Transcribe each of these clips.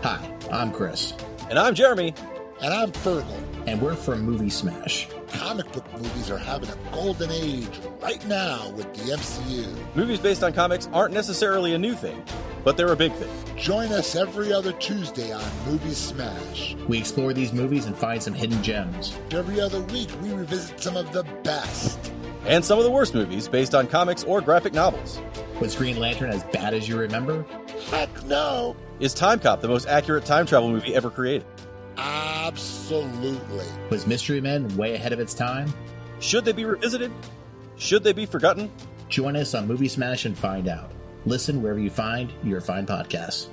Hi, I'm Chris. And I'm Jeremy. And I'm Fergal. And we're from Movie Smash. Comic book movies are having a golden age right now with the MCU. Movies based on comics aren't necessarily a new thing, but they're a big thing. Join us every other Tuesday on Movie Smash. We explore these movies and find some hidden gems. Every other week, we revisit some of the best. And some of the worst movies based on comics or graphic novels. Was Green Lantern as bad as you remember? Heck no! Is Time Cop the most accurate time travel movie ever created? Absolutely. Was Mystery Men way ahead of its time? Should they be revisited? Should they be forgotten? Join us on Movie Smash and find out. Listen wherever you find your fine podcasts.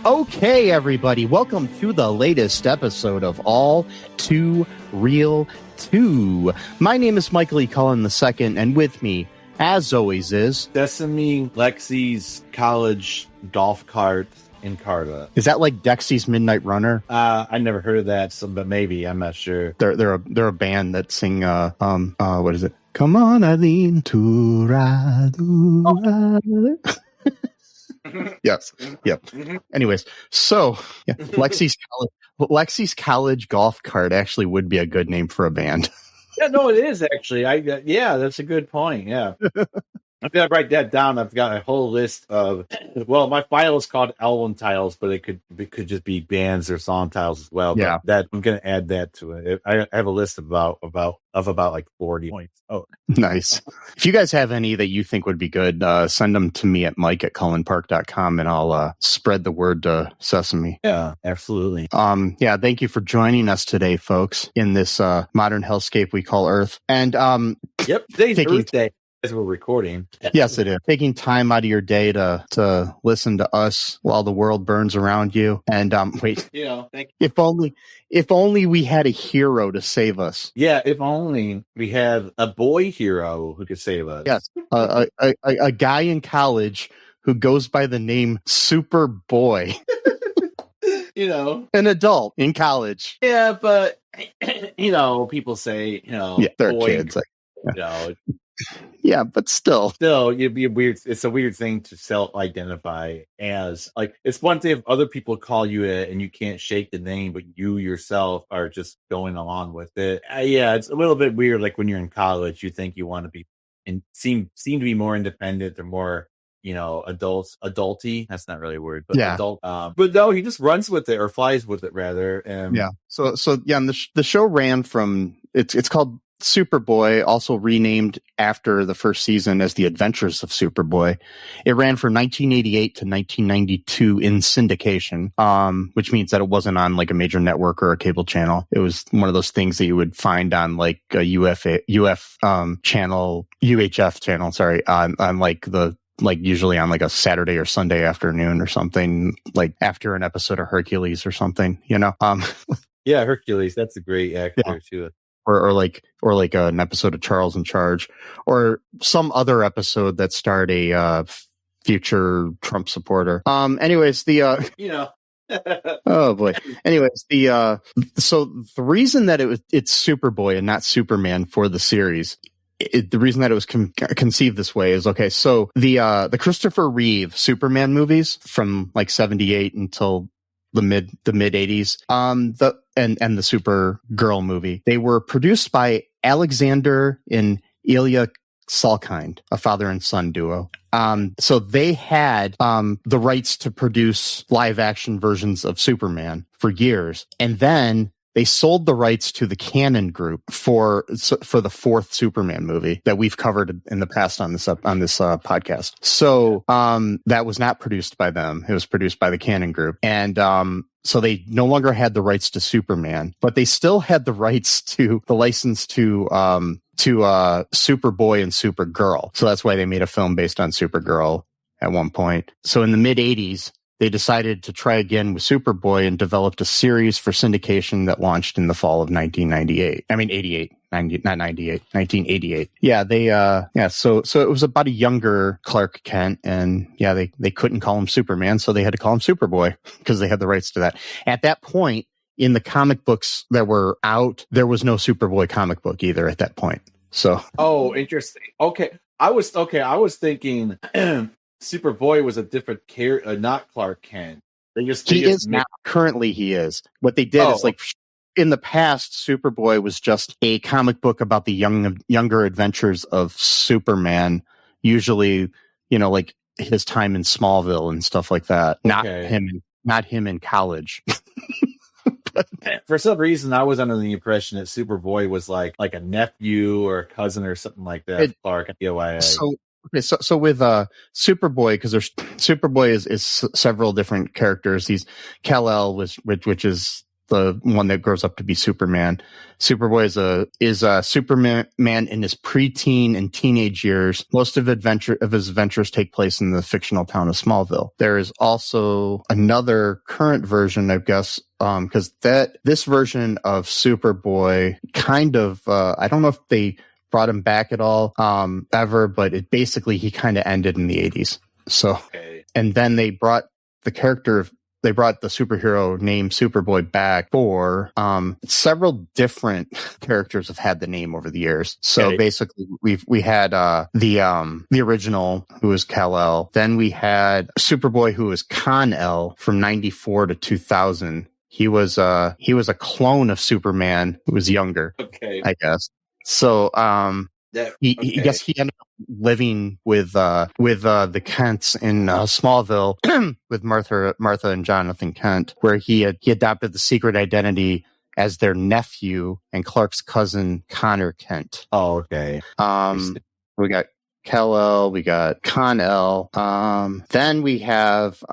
Okay, everybody, welcome to the latest episode of All Too Real 2. My name is Michael E. Cullen II, and with me, as always, is... Sesame Lexi's college golf cart in Carta. Is that like Dexy's Midnight Runner? I never heard of that, but maybe, I'm not sure. They're a band that sing, what is it? Come on, Eileen, to ride. Yes. Yep. Anyways, so yeah, Lexi's college golf cart actually would be a good name for a band. Yeah, no, it is actually. Yeah, that's a good point. Yeah. I'm gonna write that down. I've got a whole list of. Well, my file is called album titles, but it could just be bands or song titles as well. Yeah, that I'm gonna add that to it. I have a list of about like 40 points. Oh, nice. If you guys have any that you think would be good, send them to me at mike@cullenpark.com, and I'll spread the word to Sesame. Yeah, absolutely. Yeah, thank you for joining us today, folks, in this modern hellscape we call Earth. And yep, today's Earth Day. As we're recording. Yes, it is. Taking time out of your day to listen to us while the world burns around you. And wait, thank you. If only we had a hero to save us. Yeah, if only we had a boy hero who could save us. Yes, a guy in college who goes by the name Superboy. An adult in college. Yeah, but people say, yeah, they're boy, kids. Yeah, but still, it'd be weird. It's a weird thing to self-identify as. Like, it's one thing if other people call you it and you can't shake the name, but you yourself are just going along with it. Yeah, it's a little bit weird. Like when you're in college, you think you want to be and seem to be more independent or more, adulty. That's not really a word, but yeah. Adult. But no, he just runs with it or flies with it rather. Yeah. So yeah, and the show ran from it's called Superboy, also renamed after the first season as The Adventures of Superboy. It ran from 1988 to 1992 in syndication, which means that it wasn't on like a major network or a cable channel. It was one of those things that you would find on like a UHF channel, sorry, on like usually on like a Saturday or Sunday afternoon or something, like after an episode of Hercules or something, Yeah, Hercules, that's a great actor too. Or like an episode of Charles in Charge, or some other episode that starred a future Trump supporter. Anyways, oh boy. Anyways, so the reason that it's Superboy and not Superman for the series, the reason that it was conceived this way is okay. So the Christopher Reeve Superman movies from like 1978 until the mid 80s, and the Supergirl movie, they were produced by Alexander and Ilya Salkind, a father and son duo. So they had the rights to produce live action versions of Superman for years, and then they sold the rights to the Cannon Group for the fourth Superman movie that we've covered in the past on this podcast. So that was not produced by them; it was produced by the Cannon Group, and so they no longer had the rights to Superman, but they still had the rights to the license to Superboy and Supergirl. So that's why they made a film based on Supergirl at one point. So in the mid 80s, they decided to try again with Superboy and developed a series for syndication that launched in the fall of 1998. I mean, 88. Not 98, 1988. Yeah, so it was about a younger Clark Kent, and yeah, they couldn't call him Superman, so they had to call him Superboy because they had the rights to that. At that point, in the comic books that were out, there was no Superboy comic book either at that point. So, oh, interesting. Okay, I was thinking Superboy was a different character, not Clark Kent. He is now. Currently, he is. What they did is like. In the past, Superboy was just a comic book about the younger adventures of Superman, usually, like his time in Smallville and stuff like that. Okay. Not him in college. For some reason, I was under the impression that Superboy was like a nephew or a cousin or something like that. Clark. So with Superboy, because there's Superboy is several different characters. He's Kal-El, which is the one that grows up to be Superman. Superboy is a Superman in his preteen and teenage years. Most of his adventures take place in the fictional town of Smallville. There is also another current version, I guess, because this version of Superboy kind of I don't know if they brought him back at all ever, but he kind of ended in the 80s. So, and then they brought the superhero named Superboy back for several different characters have had the name over the years. So basically we had the original, who was Kal-El. Then we had Superboy, who was Con-El from 94 to 2000. He was a clone of Superman who was younger. Okay. I guess. So I guess he ended up living with the Kents in Smallville with Martha and Jonathan Kent, where he adopted the secret identity as their nephew and Clark's cousin Connor Kent. Oh, okay. We got Kal-El, we got Con-El. Then we have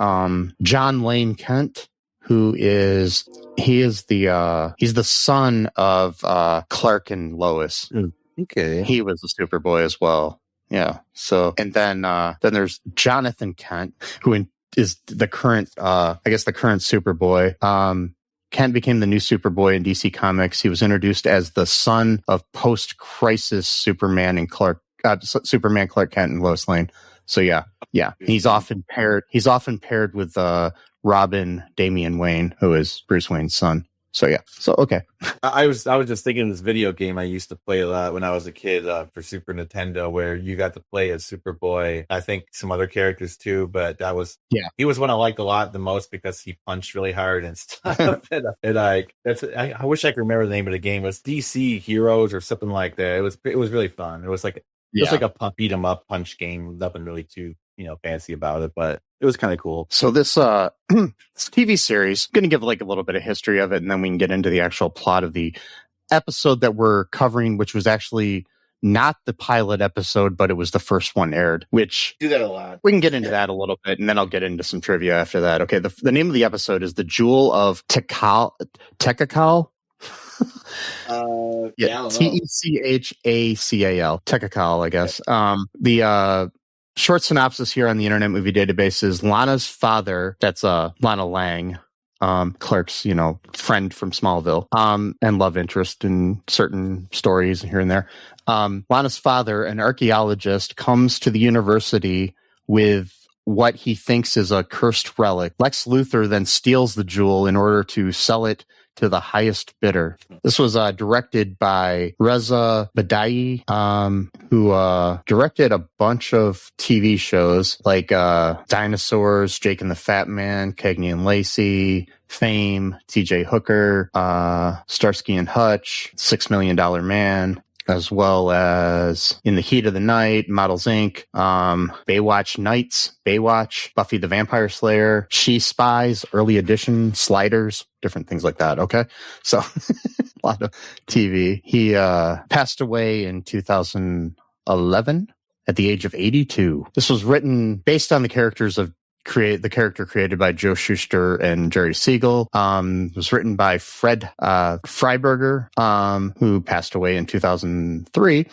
John Lane Kent, who is the son of Clark and Lois. Okay. He was a Superboy as well. Yeah. So, and then there's Jonathan Kent, who is the current, the current Superboy. Kent became the new Superboy in DC Comics. He was introduced as the son of post-crisis Superman, Clark Kent, and Lois Lane. So yeah. He's often paired with Robin Damian Wayne, who is Bruce Wayne's son. So yeah. So okay. I was just thinking of this video game I used to play a lot when I was a kid for Super Nintendo, where you got to play as Superboy. I think some other characters too, but he was one I liked a lot the most because he punched really hard and stuff. and I wish I could remember the name of the game. It was DC Heroes or something like that. It was really fun. It was like a beat 'em up punch game. Nothing really too fancy about it, but it was kind of cool. So this this TV series, I'm going to give like a little bit of history of it, and then we can get into the actual plot of the episode that we're covering, which was actually not the pilot episode, but it was the first one aired, which do that a lot. We can get into that a little bit, and then I'll get into some trivia after that. Okay, the name of the episode is The Jewel of Techacal. Techacal? Techacal. Techacal, I guess. The short synopsis here on the Internet Movie Database is Lana's father, that's Lana Lang, Clark's, friend from Smallville, and love interest in certain stories here and there. Lana's father, an archaeologist, comes to the university with what he thinks is a cursed relic. Lex Luthor then steals the jewel in order to sell it to the highest bidder. This was directed by Reza Badawi, who directed a bunch of TV shows like Dinosaurs, Jake and the Fat Man, Cagney and Lacey, Fame, TJ Hooker, Starsky and Hutch, $6 Million Man, as well as In the Heat of the Night, Models Inc., Baywatch Nights, Baywatch, Buffy the Vampire Slayer, She Spies, Early Edition, Sliders, different things like that. Okay. So a lot of TV. He passed away in 2011 at the age of 82. This was written based on the characters of the character created by Joe Shuster and Jerry Siegel. It was written by Fred Freiberger, who passed away in 2003.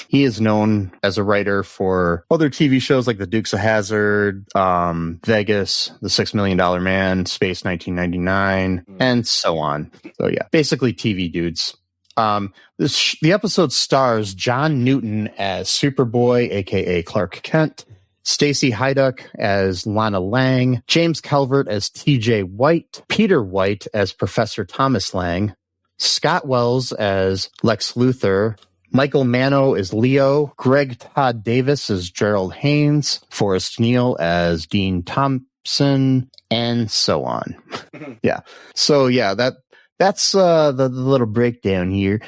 He is known as a writer for other TV shows like The Dukes of Hazzard, Vegas, The $6 Million Man, Space 1999, and so on. So yeah, basically TV dudes. The episode stars John Newton as Superboy, aka Clark Kent, Stacy Haiduk as Lana Lang, James Calvert as TJ White, Peter White as Professor Thomas Lang, Scott Wells as Lex Luthor, Michael Mano as Leo, Greg Todd Davis as Gerald Haynes, Forrest Neal as Dean Thompson, and so on. Yeah. So yeah, that's the little breakdown here.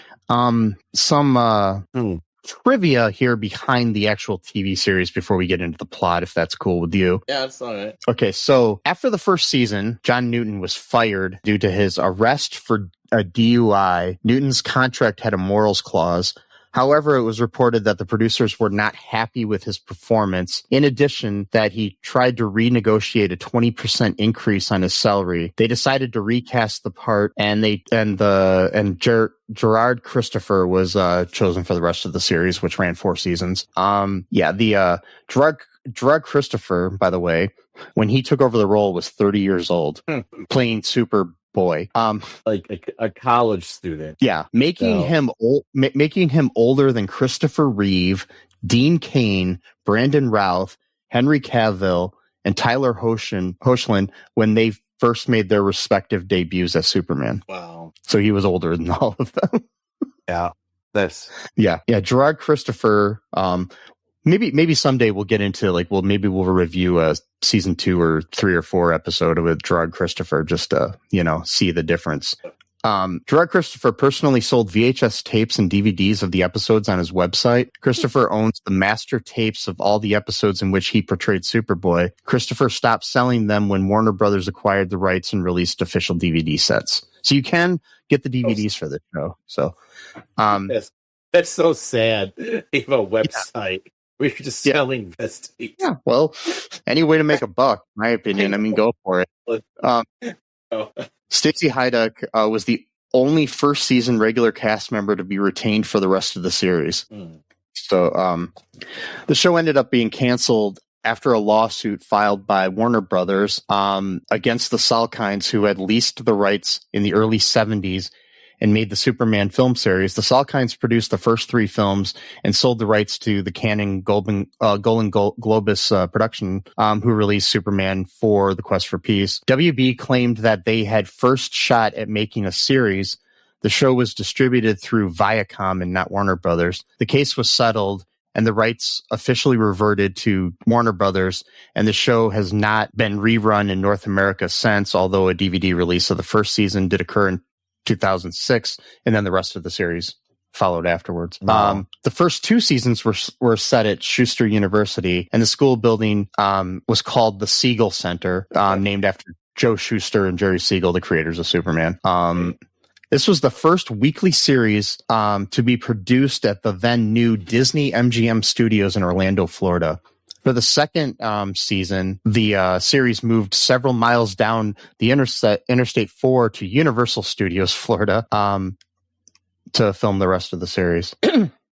Some trivia here behind the actual TV series before we get into the plot, if that's cool with you. Yeah, that's all right. Okay, so after the first season, John Newton was fired due to his arrest for a DUI. Newton's contract had a morals clause. However, it was reported that the producers were not happy with his performance. In addition, that he tried to renegotiate a 20% increase on his salary. They decided to recast the part, and Gerard Christopher was chosen for the rest of the series, which ran 4 seasons. Gerard Christopher, by the way, when he took over the role, was 30 years old, playing Superboy. Like a college student. Yeah, making him older than Christopher Reeve, Dean Cain, Brandon Routh, Henry Cavill, and Tyler Hoechlin when they first made their respective debuts as Superman. Wow. So he was older than all of them. Yeah. Gerard Christopher. Maybe someday we'll get into maybe we'll review a season 2 or 3 or 4 episode with Gerard Christopher just to, see the difference. Gerard Christopher personally sold VHS tapes and DVDs of the episodes on his website. Christopher owns the master tapes of all the episodes in which he portrayed Superboy. Christopher stopped selling them when Warner Brothers acquired the rights and released official DVD sets. So you can get the DVDs for this show. So, that's so sad. They have a website. We're just selling best tapes. Yeah, well, any way to make a buck, in my opinion. I mean, go for it. Stacy Haiduk was the only first season regular cast member to be retained for the rest of the series. So the show ended up being canceled after a lawsuit filed by Warner Brothers against the Salkinds, who had leased the rights in the early 70s and made the Superman film series. The Salkinds produced the first 3 films and sold the rights to the Canning Golden Globus production, who released Superman for The Quest for Peace. WB claimed that they had first shot at making a series. The show was distributed through Viacom and not Warner Brothers. The case was settled, and the rights officially reverted to Warner Brothers, and the show has not been rerun in North America since, although a DVD release of the first season did occur in 2006, and then the rest of the series followed afterwards. Wow. The first 2 seasons were set at Schuster University, and the school building was called the Siegel Center, named after Joe Shuster and Jerry Siegel, the creators of Superman. This was the first weekly series to be produced at the then new Disney MGM Studios in Orlando, Florida. For the second season, the series moved several miles down the Interstate 4 to Universal Studios, Florida, to film the rest of the series.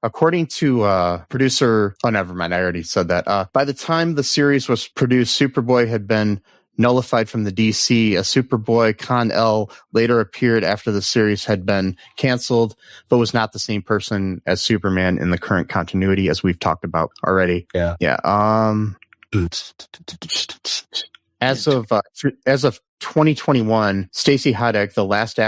According to producer... Oh, never mind. I already said that. By the time the series was produced, Superboy had been nullified from the DC. A Superboy, Con-El, later appeared after the series had been canceled, but was not the same person as Superman in the current continuity, as we've talked about already. Yeah. As of 2021, Stacy Haiduk, is the last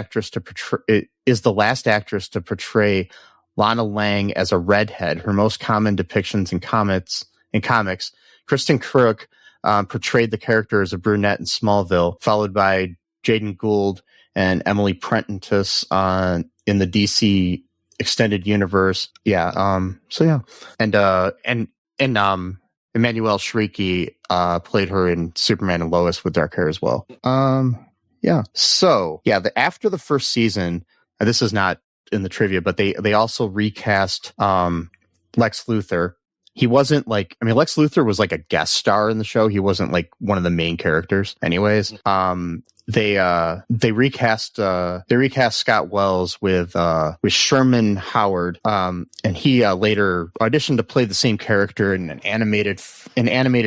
actress to portray Lana Lang as a redhead. Her most common depictions in comics. Kristen Crook portrayed the character as a brunette in Smallville, followed by Jaden Gould and Emily Prentice in the DC extended universe. And Emmanuelle Shrieky played her in Superman and Lois with dark hair as well. After the first season, and this is not in the trivia, but they also recast Lex Luthor. He wasn't Lex Luthor was like a guest star in the show. He wasn't like one of the main characters anyways. they recast Scott Wells with Sherman Howard, and he later auditioned to play the same character in an animated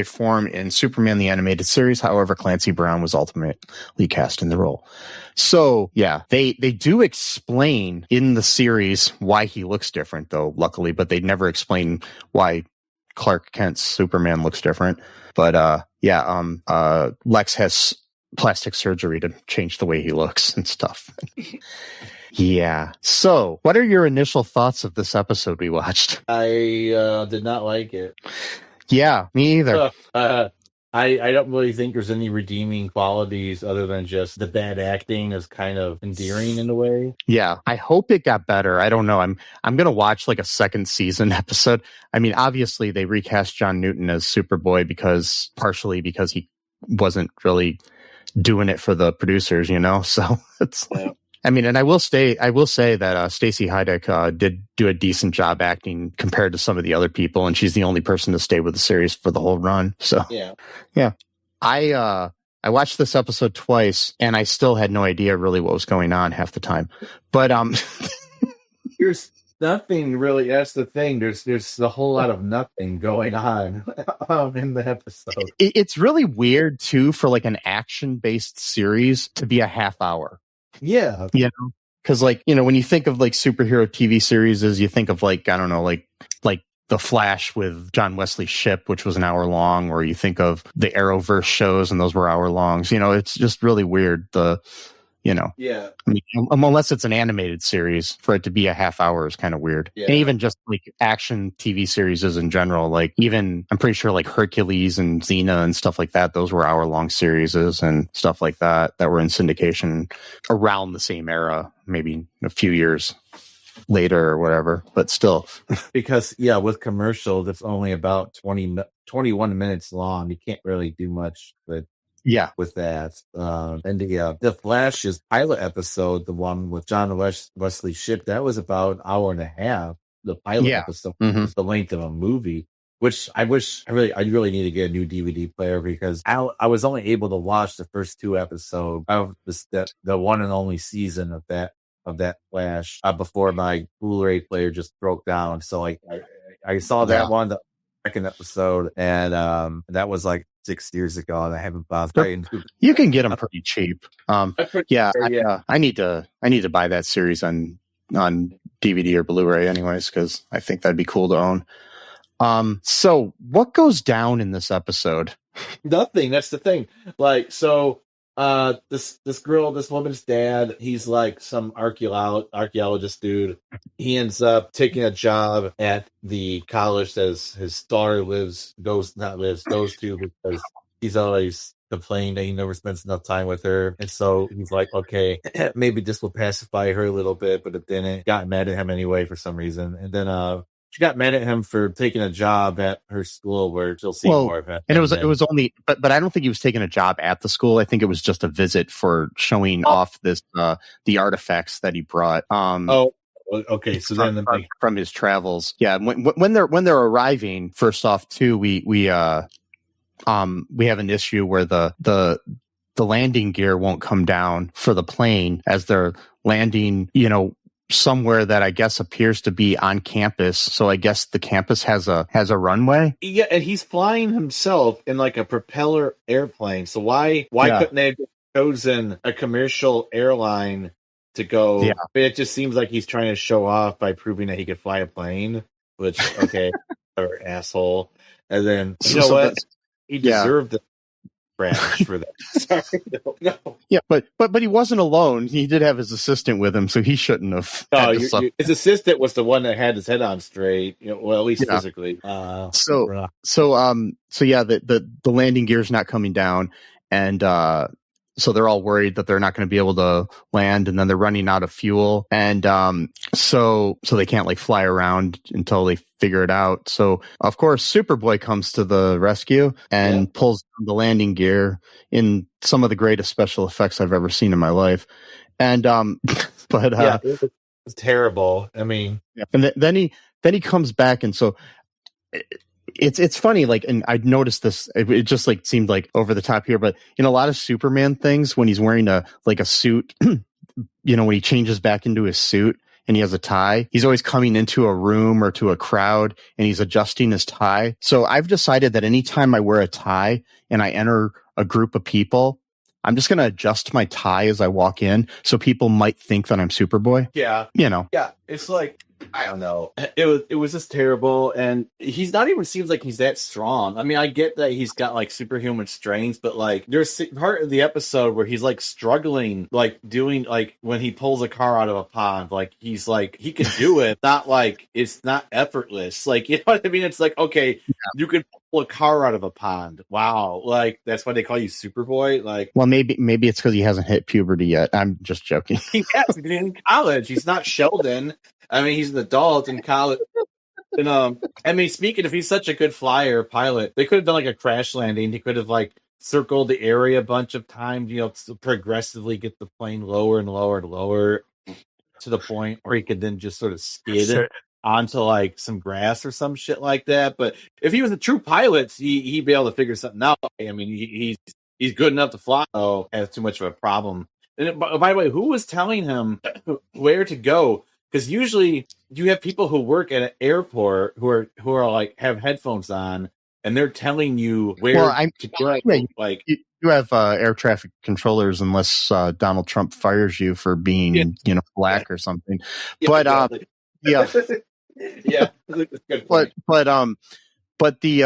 form in Superman the Animated Series. However, Clancy Brown was ultimately cast in the role. So yeah, they do explain in the series why he looks different, though, luckily, but they never explain why Clark Kent's Superman looks different. But Lex has plastic surgery to change the way he looks and stuff. Yeah. So, what are your initial thoughts of this episode we watched? I did not like it. Yeah, me either. I don't really think there's any redeeming qualities other than just the bad acting is kind of endearing in a way. Yeah, I hope it got better. I don't know. I'm gonna watch like a second season episode. I mean, obviously they recast John Newton as Superboy partially because he wasn't really doing it for the producers, you know. So it's like, I mean, and I will say that Stacy Haiduk did do a decent job acting compared to some of the other people, and she's the only person to stay with the series for the whole run. So yeah. I watched this episode twice, and I still had no idea really what was going on half the time. But there's nothing really. That's the thing. There's a whole lot of nothing going on in the episode. It's really weird too for like an action-based series to be a half hour. Yeah. You know, because like, you know, when you think of like superhero TV series, you think of like, I don't know, like The Flash with John Wesley Shipp, which was an hour long, or you think of the Arrowverse shows and those were hour longs. You know, it's just really weird. Yeah. I mean, unless it's an animated series, for it to be a half hour is kind of weird. Yeah. And even just like action TV series in general, like even I'm pretty sure like Hercules and Xena and stuff like that, those were hour long series and stuff like that were in syndication around the same era, maybe a few years later or whatever, but still. Because with commercials, it's only about 21 minutes long. You can't really do much with that. And the Flash's pilot episode, the one with John Wesley Shipp, that was about an hour and a half. The pilot episode was the length of a movie, which I really need to get a new DVD player because I was only able to watch the first two episodes of the one and only season of that Flash before my Blu-ray player just broke down. So I saw that one, the second episode, and that was like 6 years ago, and I haven't bothered. You can get them pretty cheap. I need to buy that series on DVD or Blu-ray, anyways, because I think that'd be cool to own. So what goes down in this episode? Nothing. That's the thing. Like, so this woman's dad, he's like some archeologist dude. He ends up taking a job at the college that his daughter goes to because he's always complained that he never spends enough time with her. And so he's like, okay, maybe this will pacify her a little bit, but it didn't. Got mad at him anyway for some reason. And then she got mad at him for taking a job at her school where she'll see more of it. And it was only, but I don't think he was taking a job at the school. I think it was just a visit for showing off the artifacts that he brought. Okay. So then from his travels, when they're arriving, first off, too, we have an issue where the landing gear won't come down for the plane as they're landing, you know, somewhere that I guess appears to be on campus. So I guess the campus has a runway. Yeah, and he's flying himself in like a propeller airplane. So why couldn't they have chosen a commercial airline to go? Yeah. It just seems like he's trying to show off by proving that he could fly a plane, which okay, or asshole. And then what? He deserved the crash for that. Sorry, no. Yeah, but he wasn't alone. He did have his assistant with him, so he shouldn't have. His assistant was the one that had his head on straight. You know, well, at least physically. The landing gear's not coming down, and so they're all worried that they're not going to be able to land, and then they're running out of fuel, and so they can't like fly around until they figure it out. So of course Superboy comes to the rescue and pulls the landing gear in some of the greatest special effects I've ever seen in my life. And it was terrible. I mean, and then he comes back, and so it's funny, like, and I noticed this, it just like seemed like over the top here, but in a lot of Superman things, when he's wearing a suit, you know, when he changes back into his suit and he has a tie, he's always coming into a room or to a crowd and he's adjusting his tie. So I've decided that anytime I wear a tie and I enter a group of people, I'm just going to adjust my tie as I walk in so people might think that I'm Superboy. Yeah. You know. Yeah. It's like, I don't know. It was just terrible. And he's not even seems like he's that strong. I mean, I get that he's got like superhuman strength, but like there's part of the episode where he's like struggling, like doing like when he pulls a car out of a pond, like he's like, he can do it. Not like it's not effortless. Like, you know what I mean? It's like, okay, you can pull a car out of a pond. Wow. Like that's why they call you Superboy. Like, well, maybe it's because he hasn't hit puberty yet. I'm just joking. He has been in college. He's not Sheldon. I mean, he's an adult in college. And I mean, speaking, if he's such a good flyer pilot, they could have done like a crash landing. He could have like circled the area a bunch of times, you know, to progressively get the plane lower and lower and lower to the point where he could then just sort of skid it onto like some grass or some shit like that. But if he was a true pilot, he'd be able to figure something out. I mean, he's good enough to fly. Oh, has too much of a problem. And by the way, who was telling him where to go? Because usually you have people who work at an airport who are like have headphones on and they're telling you where to go. Yeah, like you have air traffic controllers unless Donald Trump fires you for being you know, black or something. Yeah, but exactly. yeah, good point. but the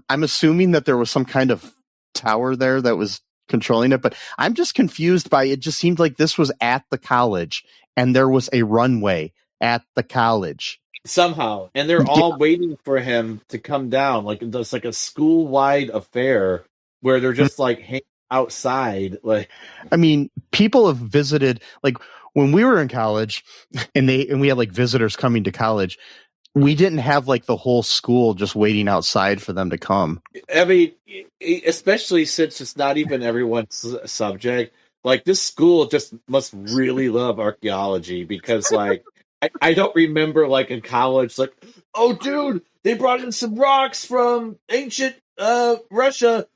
I'm assuming that there was some kind of tower there that was controlling it, but I'm just confused by it. Just seemed like this was at the college and there was a runway at the college somehow, and they're all waiting for him to come down. Like it's like a school-wide affair where they're just like hanging outside. Like, I mean, people have visited, like when we were in college and we had like visitors coming to college, we didn't have like the whole school just waiting outside for them to come. I mean, especially since it's not even everyone's subject. Like this school just must really love archaeology because like I don't remember like in college like, oh dude, they brought in some rocks from ancient Russia.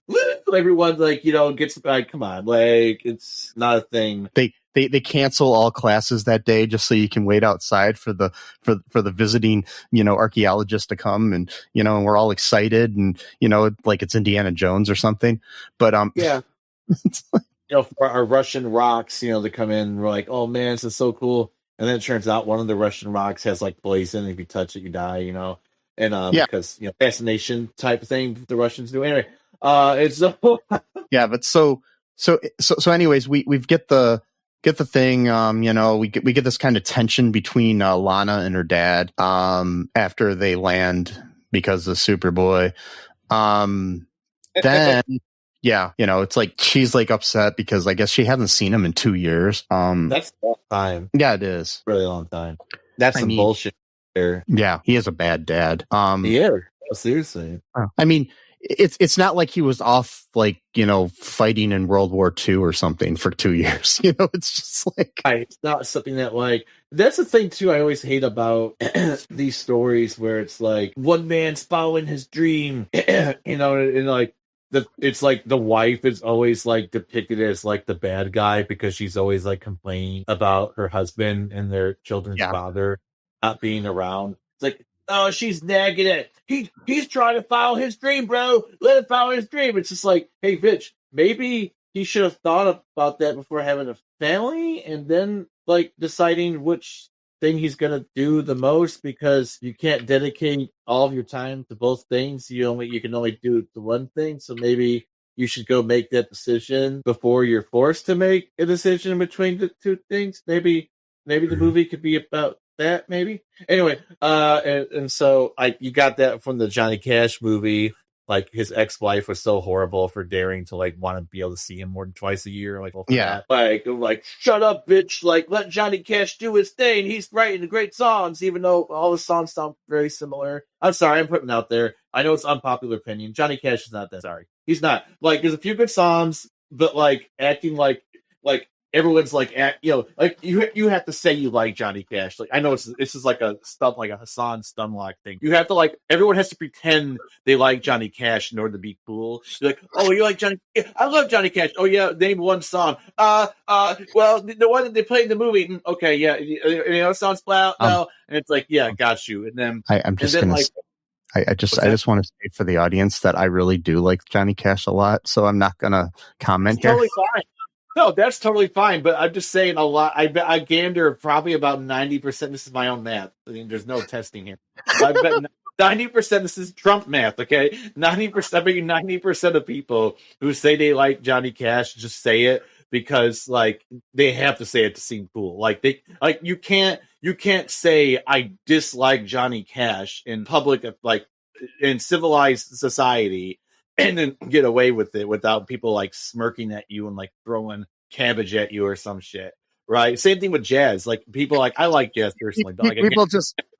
Everyone like, you know, gets like, come on, like it's not a thing. They cancel all classes that day just so you can wait outside for the visiting, you know, archaeologist to come, and you know, and we're all excited and you know, like it's Indiana Jones or something. But yeah. You know, for our Russian rocks, you know, they come in and we're like, oh man, this is so cool. And then it turns out one of the Russian rocks has like poison. If you touch it, you die, you know. And because, you know, fascination type of thing the Russians do. Anyway, it's yeah, but so anyways, we get the thing, you know, we get this kind of tension between Lana and her dad after they land because of Superboy. Then yeah, you know, it's like she's like upset because I guess she hasn't seen him in 2 years. That's a long time. Yeah, it is. Really long time. That's some bullshit there. Yeah, he is a bad dad. Yeah, seriously. I mean, it's not like he was off, like, you know, fighting in World War II or something for 2 years. You know, it's just like it's not something that like that's the thing too. I always hate about these stories where it's like one man's following his dream, you know, and like it's like the wife is always like depicted as like the bad guy because she's always like complaining about her husband and their children's father not being around. It's like, oh, she's nagging it. He's trying to follow his dream, bro. Let him follow his dream. It's just like, hey, bitch, maybe he should have thought about that before having a family and then like deciding which thing he's gonna do the most, because you can't dedicate all of your time to both things. You can only do the one thing. So maybe you should go make that decision before you're forced to make a decision between the two things. Maybe the movie could be about that. Maybe anyway. And so you got that from the Johnny Cash movie. Like his ex-wife was so horrible for daring to like want to be able to see him more than twice a year. Like, like shut up, bitch! Like let Johnny Cash do his thing. He's writing the great songs, even though all the songs sound very similar. I'm sorry, I'm putting it out there. I know it's unpopular opinion. Johnny Cash is not that. Sorry, he's not. Like there's a few good songs, but like acting like everyone's like, like you have to say you like Johnny Cash. Like I know this is like a Hassan Stunlock thing. You have to like everyone has to pretend they like Johnny Cash in order to be cool. You're like, oh, you like Johnny? Yeah, I love Johnny Cash. Oh yeah, name one song. Well, the one that they played in the movie. Okay, yeah, sounds loud. No, and it's like, yeah, got you. And then I'm just gonna. Like, I just want to say for the audience that I really do like Johnny Cash a lot, so I'm not gonna comment here. Totally fine. No, that's totally fine. But I'm just saying a lot. I gander probably about 90%. This is my own math. I mean, there's no testing here. I bet 90%. This is Trump math. Okay, 90% of people who say they like Johnny Cash just say it because like they have to say it to seem cool. Like you can't say I dislike Johnny Cash in public, like in civilized society, and then get away with it without people like smirking at you and like throwing cabbage at you or some shit. Right. Same thing with jazz. Like people like I like jazz personally.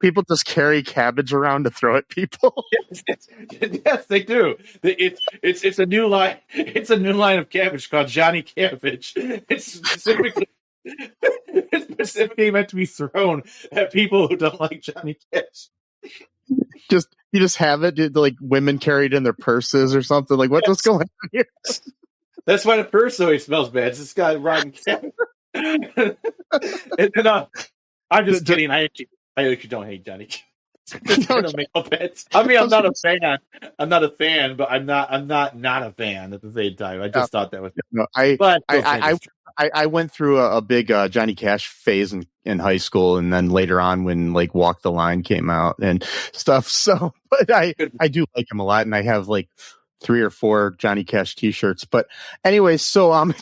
People just carry cabbage around to throw at people. Yes, they do. It's a new line. It's a new line of cabbage called Johnny Cabbage. It's specifically meant to be thrown at people who don't like Johnny Cash. You just have it like women carried in their purses or something. Like what's going on here? That's why the purse always smells bad. It's this guy rotten cabbage. I'm just kidding. I actually don't hate Johnny. I don't make no bets. I mean, I'm not a fan. I'm not a fan, but I'm not a fan at the same time. I just thought that was. No, I went through a big Johnny Cash phase in high school, and then later on when like Walk the Line came out and stuff. So, but I do like him a lot, and I have like 3 or 4 Johnny Cash T-shirts. But anyway, so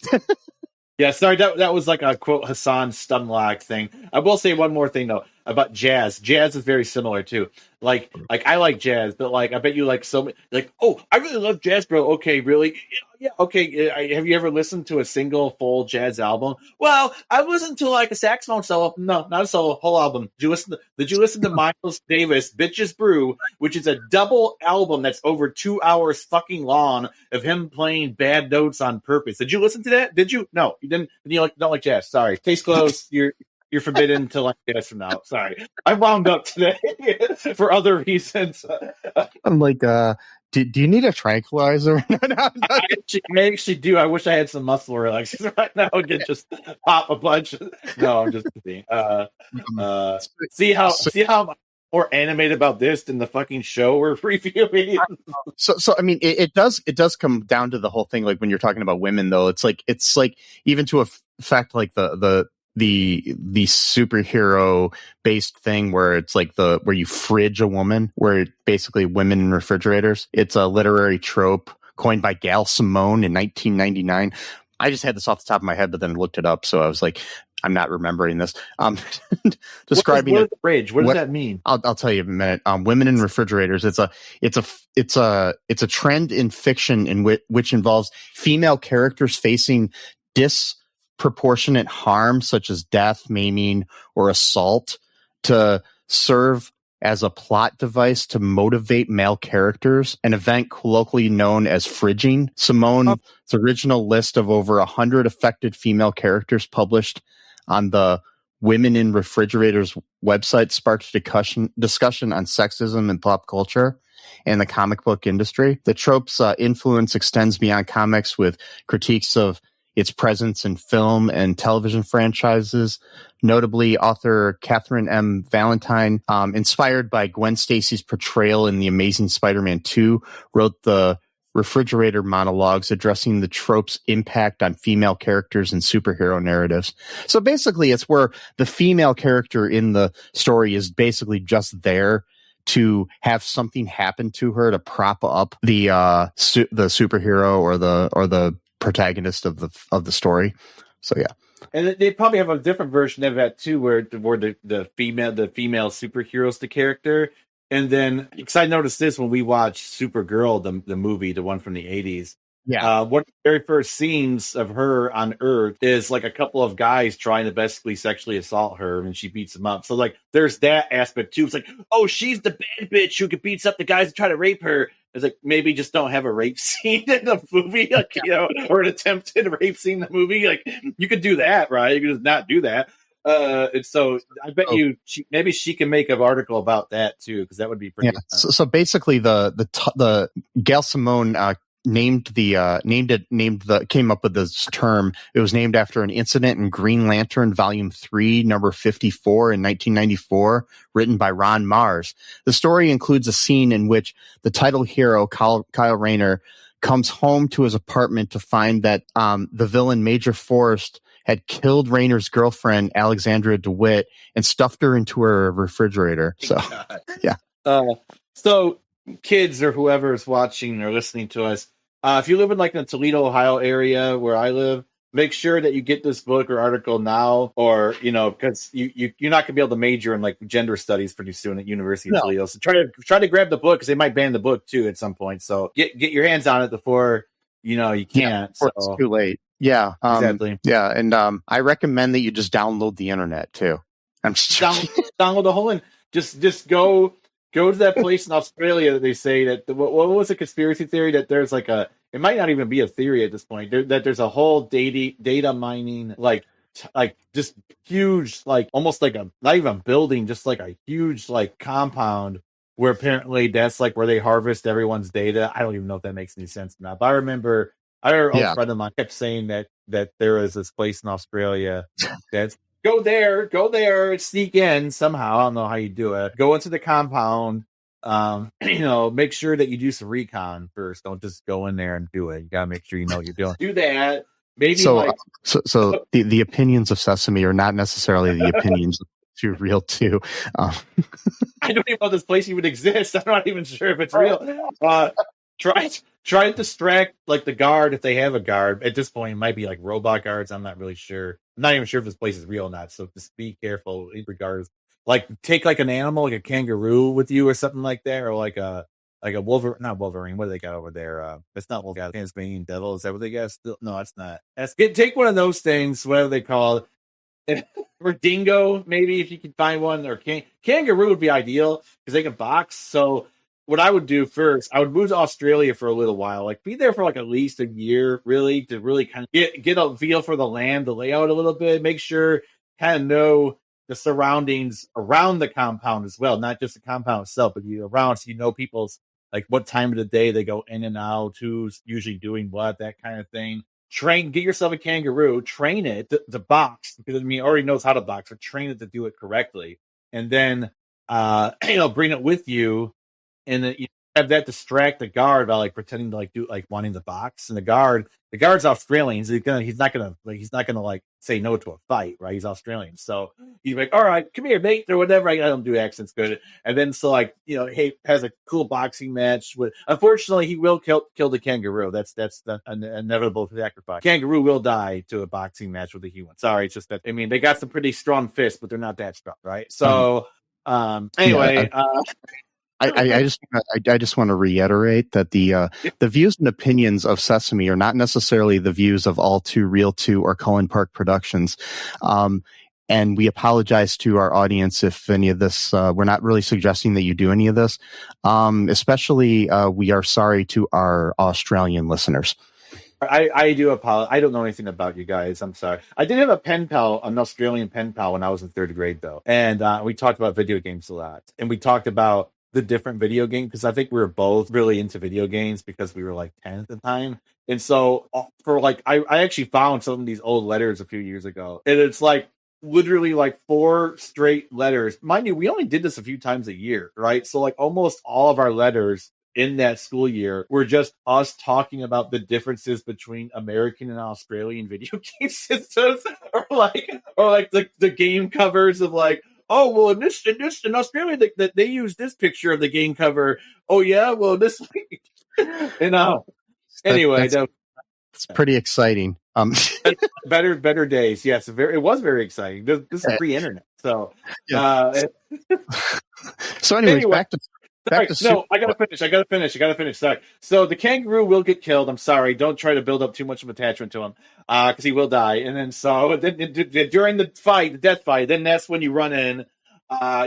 yeah, sorry, that was like a quote Hassan Stunlock thing. I will say one more thing though about jazz. Jazz is very similar too. Like I like jazz, but like I bet you like so many. Like, oh, I really love jazz, bro. Okay, really? Yeah. Okay. Have you ever listened to a single full jazz album? Well, I listened to like a saxophone solo. No, not a solo, whole album. Did you listen to Miles Davis Bitches Brew, which is a double album that's over 2 hours fucking long of him playing bad notes on purpose? Did you listen to that? Did you? No, you didn't. You don't like jazz. Sorry. Case closed. You're forbidden to like jazz from now. Sorry, I wound up today for other reasons. I'm like, do you need a tranquilizer? I actually do. I wish I had some muscle relaxers right now. I could just pop a bunch. No, I'm just kidding. See how more animated about this than the fucking show we're reviewing. So I mean, it does come down to the whole thing. Like when you're talking about women, though, it's like even to affect like the superhero based thing where it's like where you fridge a woman, where basically women in refrigerators. It's a literary trope coined by Gail Simone in 1999. I just had this off the top of my head, but then looked it up. So I was like, I'm not remembering this. Describing what is the fridge? What does that mean? I'll tell you in a minute. Women in refrigerators. It's a trend in fiction in which involves female characters facing disproportionate harm, such as death, maiming, or assault, to serve as a plot device to motivate male characters, an event colloquially known as fridging. Simone's original list of over 100 affected female characters published on the Women in Refrigerators website sparked discussion on sexism in pop culture and the comic book industry. The trope's influence extends beyond comics, with critiques of its presence in film and television franchises. Notably, author Catherine M. Valentine, inspired by Gwen Stacy's portrayal in The Amazing Spider-Man 2, wrote the Refrigerator monologues addressing the trope's impact on female characters and superhero narratives. So basically, it's where the female character in the story is basically just there to have something happen to her to prop up the superhero or the protagonist of the story. So yeah. And they probably have a different version of that too, where the female superhero's the character. And then, because I noticed this when we watched Supergirl, the movie, the one from the 80s, One of the very first scenes of her on Earth is like a couple of guys trying to basically sexually assault her, and she beats them up. So like, there's that aspect too. It's like, oh, she's the bad bitch who beats up the guys that try to rape her. It's like, maybe just don't have a rape scene in the movie, like, or an attempted rape scene in the movie. Like, you could do that, right? You could just not do that. And so I bet maybe she can make an article about that too, because that would be pretty. So basically, the Gail Simone came up with this term. It was named after an incident in Green Lantern Volume 3, number 54 in 1994, written by Ron Mars. The story includes a scene in which the title hero, Kyle Rayner, comes home to his apartment to find that the villain Major Forrest had killed Rayner's girlfriend, Alexandra DeWitt, and stuffed her into her refrigerator. So, yeah. So, kids or whoever is watching or listening to us, if you live in like the Toledo, Ohio area where I live, make sure that you get this book or article now, or because you're not gonna be able to major in like gender studies pretty soon at University of Toledo. So try to grab the book, because they might ban the book too at some point. So get your hands on it before you can't. Before it's too late. Yeah, exactly. Yeah, and I recommend that you just download the internet too. I'm just download the whole and just go to that place in Australia that they say that what was a conspiracy theory that there's like it might not even be a theory at this point, that there's a whole data mining like just huge, like almost like not even building, just like a huge like compound where apparently that's like where they harvest everyone's data. I don't even know if that makes any sense or not, but I remember a friend of mine kept saying that there is this place in Australia that's go there, sneak in somehow. I don't know how you do it. Go into the compound. Make sure that you do some recon first. Don't just go in there and do it. You gotta make sure you know what you're doing. Do that. Maybe so the opinions of Sesame are not necessarily the opinions of Too Real 2. I don't even know this place even exists. I'm not even sure if it's real. Try to distract like the guard if they have a guard. At this point, it might be like robot guards. I'm not really sure. I'm not even sure if this place is real or not. So just be careful in regards. Like take like an animal, like a kangaroo, with you or something like that, or like a Wolverine. Not Wolverine. What do they got over there? It's not Wolverine. Tasmanian devil. Is that what they got? No, it's not. Take one of those things, whatever they call it. Or dingo, maybe if you can find one. Or kangaroo would be ideal because they can box. So what I would do first, I would move to Australia for a little while, like be there for like at least a year, really, to really kind of get a feel for the land, the layout a little bit, make sure, kind of know the surroundings around the compound as well, not just the compound itself, but around, so people's like what time of the day they go in and out, who's usually doing what, that kind of thing. Get yourself a kangaroo, train it to box, because it already knows how to box, or train it to do it correctly, and then bring it with you. And then you have that distract the guard by like pretending to like do like wanting the box, and the guard's Australian. So he's not gonna like say no to a fight, right? He's Australian, so he's like, all right, come here, mate, or whatever. I don't do accents good. And then so like has a cool boxing match with. Unfortunately, he will kill the kangaroo. That's the inevitable sacrifice. Kangaroo will die to a boxing match with a human. Sorry, it's just that they got some pretty strong fists, but they're not that strong, right? So anyway. I just want to reiterate that the views and opinions of Sesame are not necessarily the views of all Too Real 2 or Cullen Park Productions. And we apologize to our audience if any of this, we're not really suggesting that you do any of this. Especially, we are sorry to our Australian listeners. I do apologize. I don't know anything about you guys. I'm sorry. I did have a pen pal, an Australian pen pal, when I was in third grade, though. And we talked about video games a lot. And we talked about the different video games, because I think we were both really into video games because we were like 10 at the time. And so for like, I actually found some of these old letters a few years ago. And it's like literally like 4 straight letters. Mind you, we only did this a few times a year, right? So like almost all of our letters in that school year were just us talking about the differences between American and Australian video game systems, or like the game covers of like, oh well, in Australia they use this picture of the game cover. Oh yeah, well this anyway, it's pretty exciting. better days. Yes, it was very exciting. This is pre-internet, so so anyway, Sorry, to no, I gotta finish. Sorry. So the kangaroo will get killed. I'm sorry. Don't try to build up too much of attachment to him, because he will die. And then during the fight, the death fight, then that's when you run in.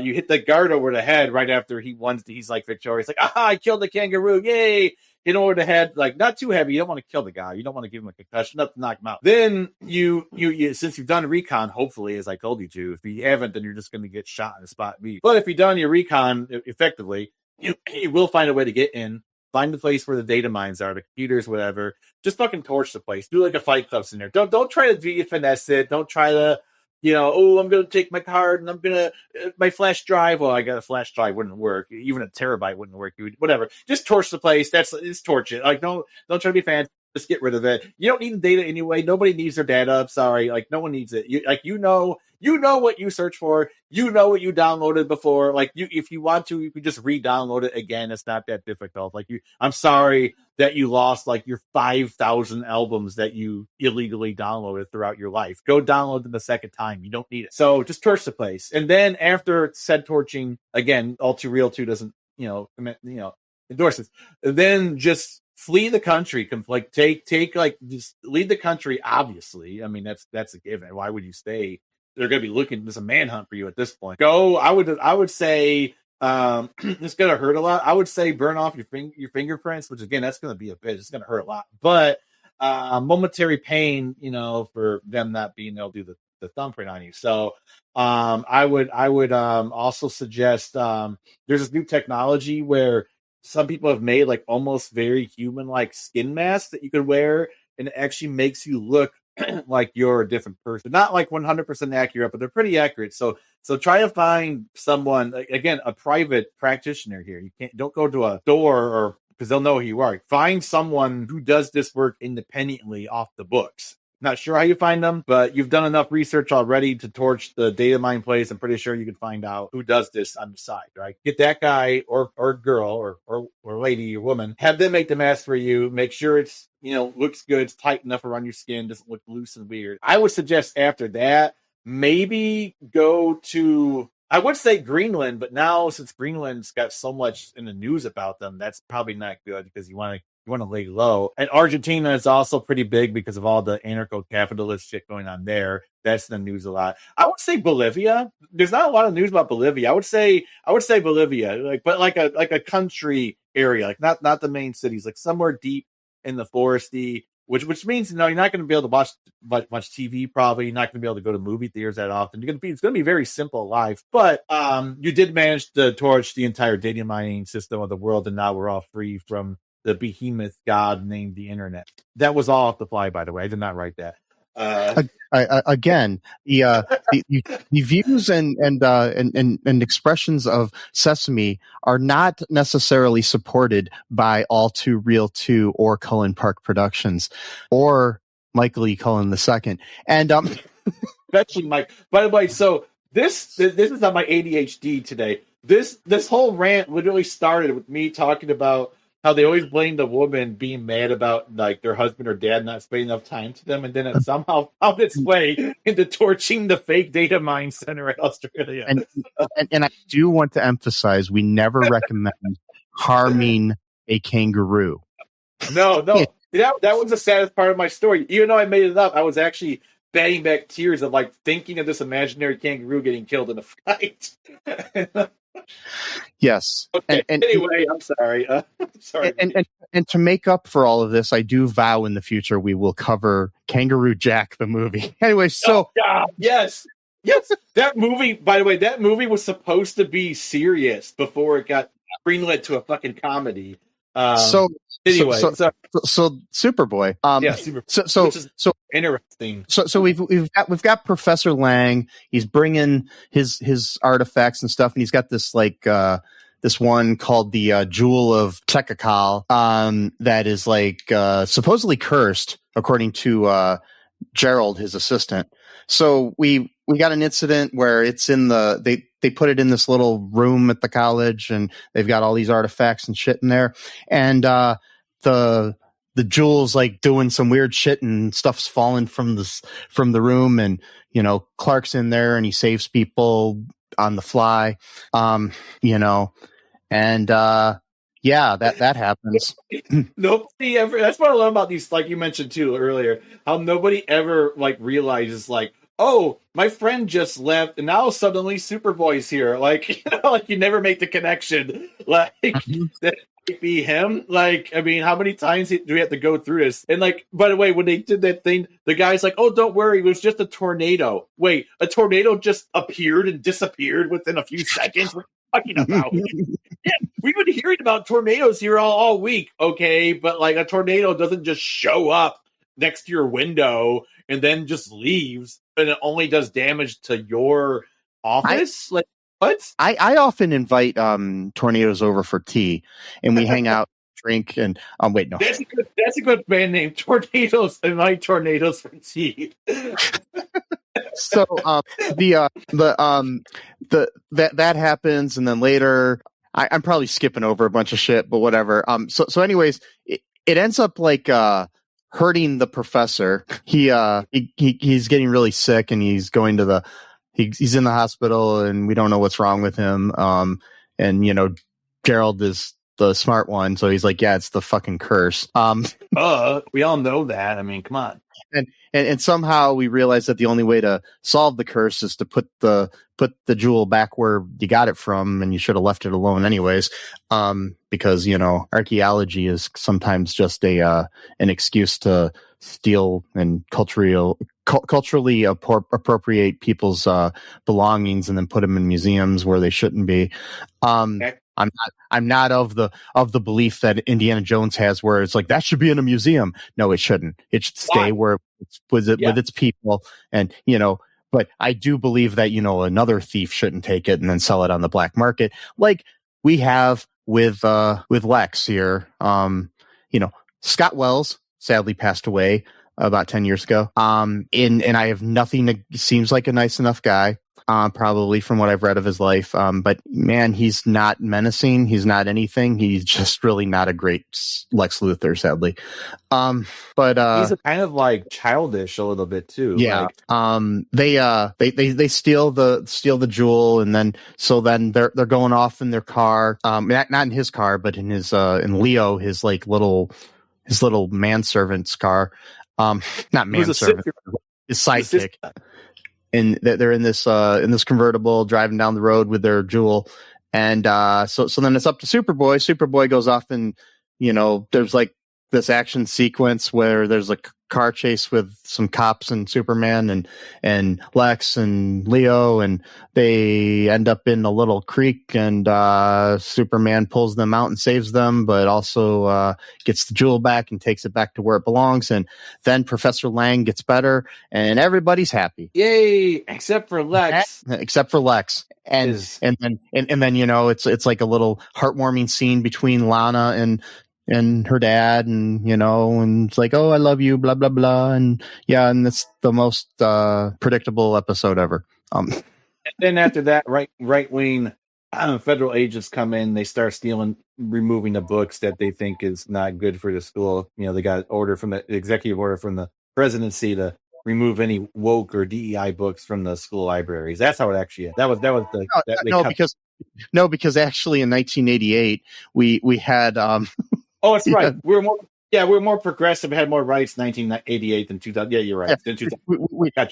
You hit the guard over the head right after he's like victorious, like, I killed the kangaroo, yay! Hit him over the head, like not too heavy. You don't want to kill the guy. You don't want to give him a concussion, enough to knock him out. Then you since you've done recon, hopefully, as I told you to. If you haven't, then you're just going to get shot in the spot B. But if you've done your recon effectively, you will find a way to get in. Find the place where the data mines are, the computers, whatever. Just fucking torch the place. Do like a Fight Club in there. Don't try to finesse it. Don't try to. I'm going to take my card and I'm going to, my flash drive. Well, I got a flash drive, wouldn't work. Even a terabyte wouldn't work. Whatever. Just torch the place. Just torch it. Like, don't try to be fancy. Just get rid of it. You don't need the data anyway. Nobody needs their data. I'm sorry. Like, no one needs it. You know what you search for. You know what you downloaded before. Like, if you want to, you can just re-download it again. It's not that difficult. Like, I'm sorry that you lost like your 5,000 albums that you illegally downloaded throughout your life. Go download them the second time. You don't need it. So just torch the place. And then after said torching, again, All Too Real 2 doesn't, endorse this. Then just flee the country. Like just leave the country. Obviously, I mean that's a given. Why would you stay? They're going to be looking. There's a manhunt for you at this point. Go. I would say. It's going to hurt a lot. I would say burn off your fingerprints, which again, that's going to be a bit. It's going to hurt a lot, but momentary pain, for them not being able to do the thumbprint on you. So I would also suggest there's this new technology where some people have made like almost very human like skin masks that you could wear, and it actually makes you look like you're a different person. Not like 100% accurate, but they're pretty accurate. So try to find someone, again, a private practitioner here. Don't go to a store or because they'll know who you are. Find someone who does this work independently off the books. Not sure how you find them, but you've done enough research already to torch the data mine place. I'm pretty sure you can find out who does this on the side, right? Get that guy or girl or lady or woman. Have them make the mask for you. Make sure it's, looks good. It's tight enough around your skin. Doesn't look loose and weird. I would suggest after that, maybe go to, I would say Greenland, but now since Greenland's got so much in the news about them, that's probably not good because you want to lay low. And Argentina is also pretty big because of all the anarcho-capitalist shit going on there. That's in the news a lot. I would say Bolivia. There's not a lot of news about Bolivia. I would say Bolivia, but like a country area, like not the main cities, like somewhere deep in the foresty, which means you're not going to be able to watch much TV. Probably you're not going to be able to go to movie theaters that often. It's going to be very simple life. But you did manage to torch the entire data mining system of the world, and now we're all free from the behemoth god named the internet. That was all off the fly, by the way. I did not write that. Again, the views and expressions of Sesame are not necessarily supported by All Too Real 2 or Cullen Park Productions or Michael E. Cullen II. And especially Mike. By the way, so this is on my ADHD today. This whole rant literally started with me talking about how they always blame the woman being mad about like their husband or dad not spending enough time to them, and then it somehow found its way into torching the fake data mine center in Australia. And I do want to emphasize, we never recommend harming a kangaroo. No, that was the saddest part of my story. Even though I made it up, I was actually batting back tears of like thinking of this imaginary kangaroo getting killed in a fight. Yes. Okay. Anyway, I'm sorry. Sorry. And to make up for all of this, I do vow in the future we will cover Kangaroo Jack the movie. Anyway, so yes. That movie. By the way, that movie was supposed to be serious before it got greenlit to a fucking comedy. So Superboy. Superboy. So interesting. So we've got Professor Lang. He's bringing his artifacts and stuff, and he's got this this one called the Jewel of Techacal, that is like supposedly cursed, according to Gerald, his assistant. So we got an incident where it's in they put it in this little room at the college, and they've got all these artifacts and shit in there, and the jewel's like doing some weird shit and stuff's falling from the room, and Clark's in there and he saves people on the fly, And that happens. Nobody ever. That's what I love about these. Like you mentioned too earlier, how nobody ever like realizes like, oh, my friend just left, and now suddenly Superboy's here. Like like you never make the connection. Like that might be him. Like I mean, how many times do we have to go through this? And like, by the way, when they did that thing, the guy's like, oh, don't worry, it was just a tornado. Wait, a tornado just appeared and disappeared within a few seconds. What are you talking about? Yeah, we've been hearing about tornadoes here all week, okay? But like a tornado doesn't just show up next to your window and then just leaves, and it only does damage to your office. Like what? I often invite tornadoes over for tea, and we hang out, drink, and wait, no, That's a good band name. Tornadoes. Invite tornadoes for tea. So that happens, and then later I'm probably skipping over a bunch of shit, but whatever. So anyways, it ends up like hurting the professor. He's getting really sick, and he's going to he's in the hospital, and we don't know what's wrong with him. And Gerald is the smart one, so he's like, yeah, it's the fucking curse. We all know that. I mean, come on. And somehow we realize that the only way to solve the curse is to put the jewel back where you got it from, and you should have left it alone anyways. Because archaeology is sometimes just an excuse to steal and culturally appropriate people's belongings and then put them in museums where they shouldn't be. I'm not of the belief that Indiana Jones has, where it's like that should be in a museum. No, it shouldn't. It should stay where it's with its people. And but I do believe that another thief shouldn't take it and then sell it on the black market, like we have with Lex here. Scott Wells sadly passed away about 10 years ago. And I have nothing. Seems like a nice enough guy. Probably from what I've read of his life. But man, he's not menacing. He's not anything. He's just really not a great Lex Luthor, sadly. But he's kind of like childish a little bit too. Yeah. Like, they steal the jewel, and then they're going off in their car. Not in his car, but in his in Leo, his little manservant's car. Not manservant, his sidekick. And they're in this convertible driving down the road with their jewel. And so then it's up to Superboy. Superboy goes off, and there's like this action sequence where there's a car chase with some cops and Superman and Lex and Leo, and they end up in a little creek, and Superman pulls them out and saves them, but also gets the jewel back and takes it back to where it belongs. And then Professor Lang gets better, and everybody's happy. Yay! Except for Lex. And then it's like a little heartwarming scene between Lana and her dad, and and it's like, oh, I love you, blah blah blah, and yeah, and it's the most predictable episode ever. And then after that, right wing federal agents come in. They start removing the books that they think is not good for the school. They got executive order from the presidency to remove any woke or DEI books from the school libraries. That's how it actually is. That was because actually in 1988 we had Oh, that's right. We're more progressive. We had more rights 1988 than 2000. Yeah, you're right.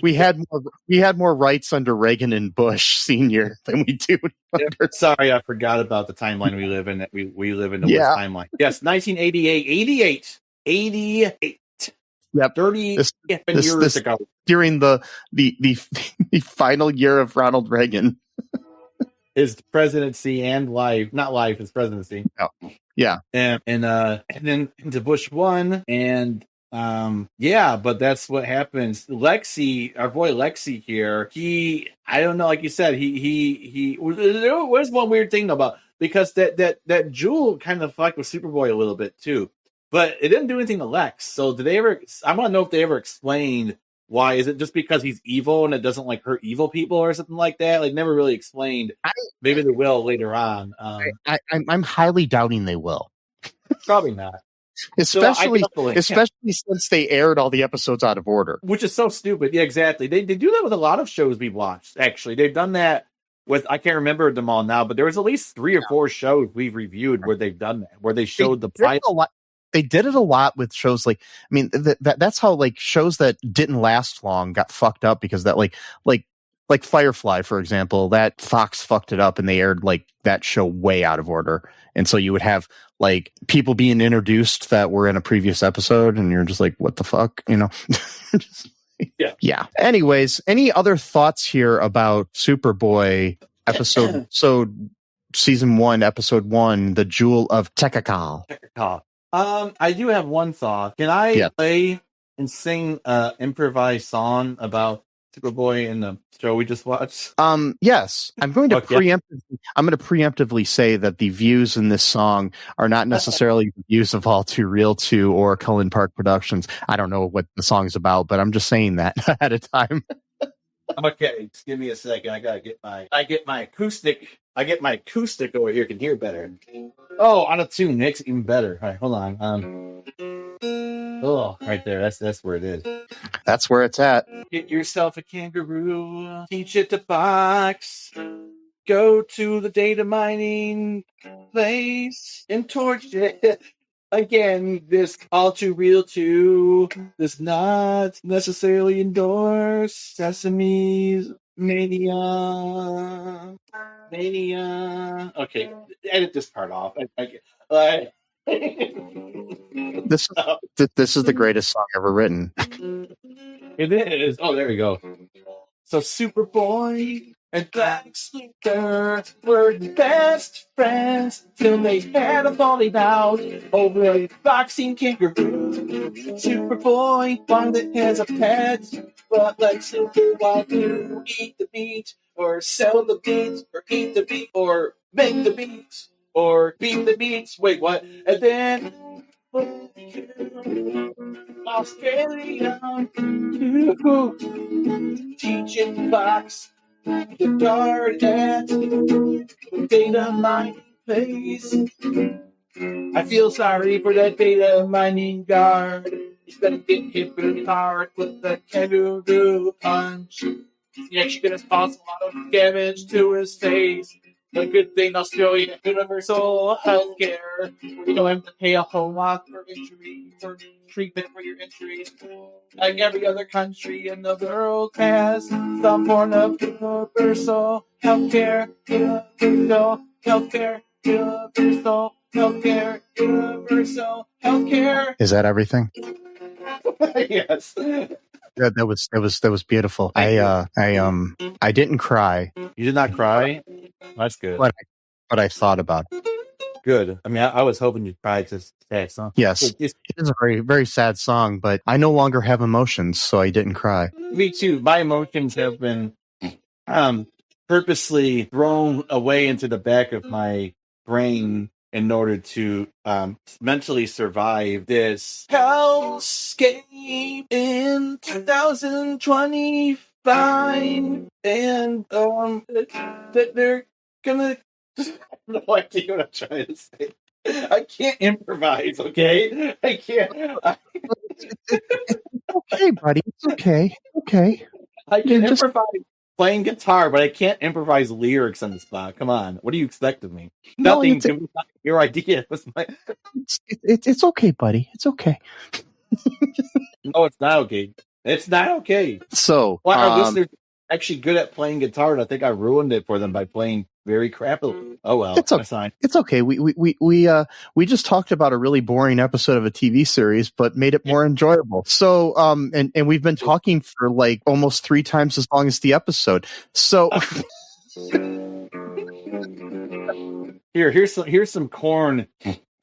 We had more rights under Reagan and Bush Senior than we do. Sorry, I forgot about the timeline we live in. We live in the worst timeline. Yes, 1988. 88. Yep. 30 years ago. During the final year of Ronald Reagan. His presidency and life, not life, his presidency. Oh. Yeah. And then into Bush 1, and but that's what happens. Lexi, our boy Lexi here, I don't know, like you said, he there was one weird thing about, because that jewel kind of fucked with Superboy a little bit too, but it didn't do anything to Lex. So I want to know if they ever explained why. Is it just because he's evil and it doesn't hurt evil people or something like that? Like, never really explained. Maybe they will later on. I'm highly doubting they will. Probably not. Especially since they aired all the episodes out of order, which is so stupid. Yeah, exactly. They do that with a lot of shows we've watched. Actually, they've done that with I can't remember them all now, but there was at least 3 or 4 shows we've reviewed where they've done that, where they showed the pilot. They did it a lot with shows like, I mean, that's how like shows that didn't last long got fucked up because that like Firefly, for example, that Fox fucked it up and they aired like that show way out of order. And so you would have like people being introduced that were in a previous episode and you're just like, what the fuck, you know? Yeah. Anyways, any other thoughts here about Superboy episode? So season 1, episode 1, the Jewel of Techacal. I do have one thought. Can I play and sing an improvised song about Superboy in the show we just watched? Yes. I'm going to preemptively say that the views in this song are not necessarily the views of All Too Real 2 or Cullen Park Productions. I don't know what the song's about, but I'm just saying that ahead of time. Okay, just give me a second. I get my acoustic over here, can hear better. Oh, on a tune, Nick's even better. All right, hold on. Oh, right there. That's where it is. That's where it's at. Get yourself a kangaroo. Teach it to box. Go to the data mining place and torch it. Again, this All Too Real 2 does not necessarily endorse Sesame's Mania. Okay, edit this part off. This is the greatest song ever written. It is. Oh, there we go. So Superboy and Lex Luthor were the best friends till they had a falling out over a boxing kangaroo. Superboy wanted as a pet, but Lex Luthor wanted to eat the meat, or sell the meat, or eat the meat, or make the meat, or beat the meats. Wait, what? And then Australia, teaching box the guard at the data mining place. I feel sorry for that data mining guard. He's gonna get hit with power with the kangaroo punch. He actually gonna cause a lot of damage to his face. The good thing Australia universal healthcare. You don't have to pay a whole lot for treatment for your injuries. Like every other country in the world has some form of universal healthcare. Universal healthcare. Universal healthcare. Universal healthcare. Is that everything? Yes. Yeah, that was beautiful. I didn't cry. You did not cry? That's good. But I thought about it. Good. I mean, I was hoping you'd cry to sad song. Yes, it is a very, very sad song, but I no longer have emotions, so I didn't cry. Me too. My emotions have been purposely thrown away into the back of my brain in order to mentally survive this hellscape in 2025, and that they're gonna. I have no idea what I'm trying to say. I can't improvise, okay? I can't. It's okay, buddy. It's okay. Okay. I can improvise playing guitar, but I can't improvise lyrics on the spot. Come on. What do you expect of me? No, Nothing. Your idea was my. It's okay, buddy. It's okay. No, it's not okay. It's not okay. So, our listeners are actually good at playing guitar, and I think I ruined it for them by playing very crappily. Oh well, it's okay. That's fine. It's okay. We just talked about a really boring episode of a TV series, but made it more enjoyable. So, and we've been talking for like almost 3 times as long as the episode. So, here's some Korn,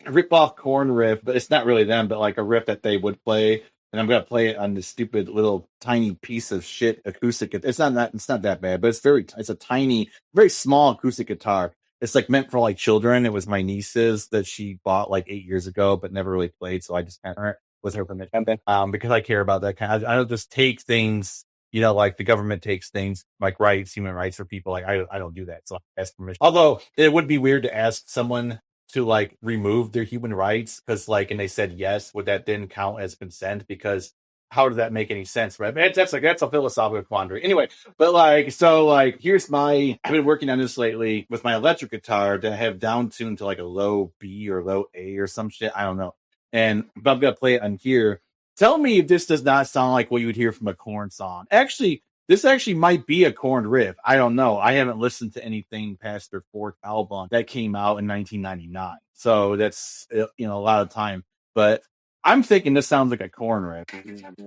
rip off Korn riff, but it's not really them, but like a riff that they would play. And I'm gonna play it on this stupid little tiny piece of shit acoustic. It's not that bad, but it's a tiny, very small acoustic guitar. It's like meant for like children. It was my niece's that she bought like 8 years ago, but never really played. So I just kind of with her permission, because I care about that kind. I don't just take things, like the government takes things like human rights for people. Like I don't do that. So I ask permission. Although it would be weird to ask someone to like remove their human rights because and they said yes, would that then count as consent? Because how does that make any sense, right? That's a philosophical quandary. Anyway, but like, so like, I've been working on this lately with my electric guitar to have down tuned to like a low B or low A or some shit. I don't know. But I'm going to play it on here. Tell me if this does not sound like what you would hear from a Korn song. Actually, this actually might be a Korn riff. I don't know. I haven't listened to anything past their fourth album that came out in 1999. So that's, a lot of time. But I'm thinking this sounds like a Korn riff. Can't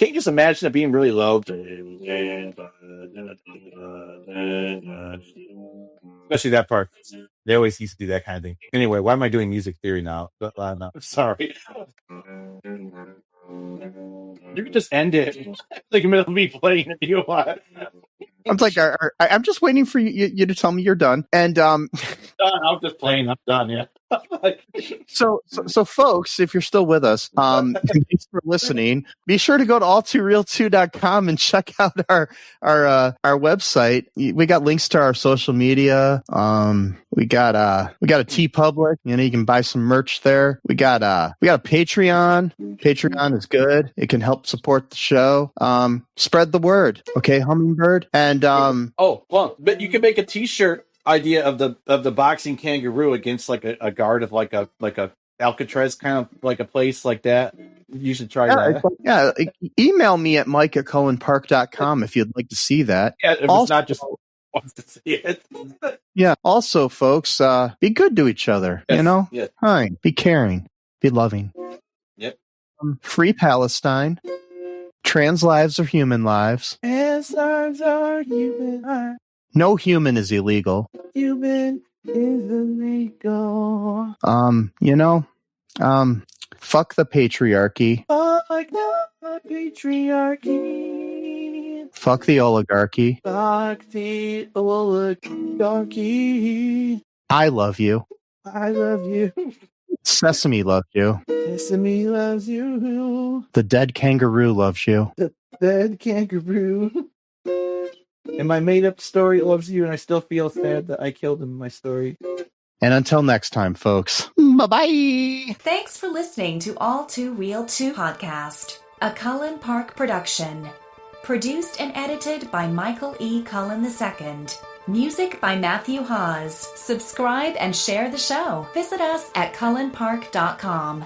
you just imagine it being really low? Especially that part. They always used to do that kind of thing. Anyway, why am I doing music theory now? No, sorry. You can just end it. Like in the middle of me playing if you want. I'm like, I'm just waiting for you to tell me you're done. And I'm done. I'm just playing. I'm done. Yeah. So folks, if you're still with us, thanks for listening. Be sure to go to all2real2.com and check out our website. We got links to our social media. We got a TeePublic. You can buy some merch there. We got a Patreon. Patreon is good. It can help support the show. Spread the word. Okay, Hummingbird. And but you can make a T-shirt idea of the boxing kangaroo against like a guard of like a Alcatraz kind of like a place like that. You should try that. Email me at mike@cullenpark.com if you'd like to see that. Yeah, if it's not just wants to see it. Yeah. Also, folks, be good to each other. Yes. Yes. Kind, be caring, be loving. Yep. Free Palestine. Trans lives are human lives. Trans lives are human lives. No human is illegal. Human is illegal. Fuck the patriarchy. Fuck the patriarchy. Fuck the oligarchy. Fuck the oligarchy. I love you. I love you. Sesame loves you. Sesame loves you. The dead kangaroo loves you. The dead kangaroo. And my made-up story loves you, and I still feel sad that I killed him in my story. And until next time, folks. Bye-bye. Thanks for listening to All Too Real 2 podcast, a Cullen Park production. Produced and edited by Michael E. Cullen II. Music by Matthew Hawes. Subscribe and share the show. Visit us at cullenpark.com.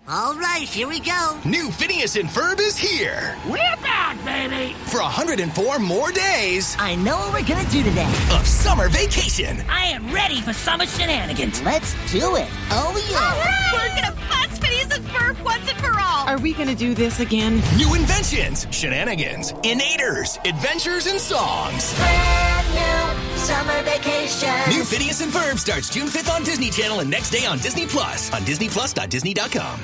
All right, here we go. New Phineas and Ferb is here. We're back, baby. For 104 more days I know what we're gonna do today. of summer vacation. I am ready for summer shenanigans. Let's do it. Oh, yeah. All right. We're gonna bust Phineas and Ferb once and for all. Are we gonna do this again? New inventions, shenanigans, innators, adventures, and songs. Brand new summer vacation. New Phineas and Ferb starts June 5th on Disney Channel and next day on Disney Plus on DisneyPlus.Disney.com.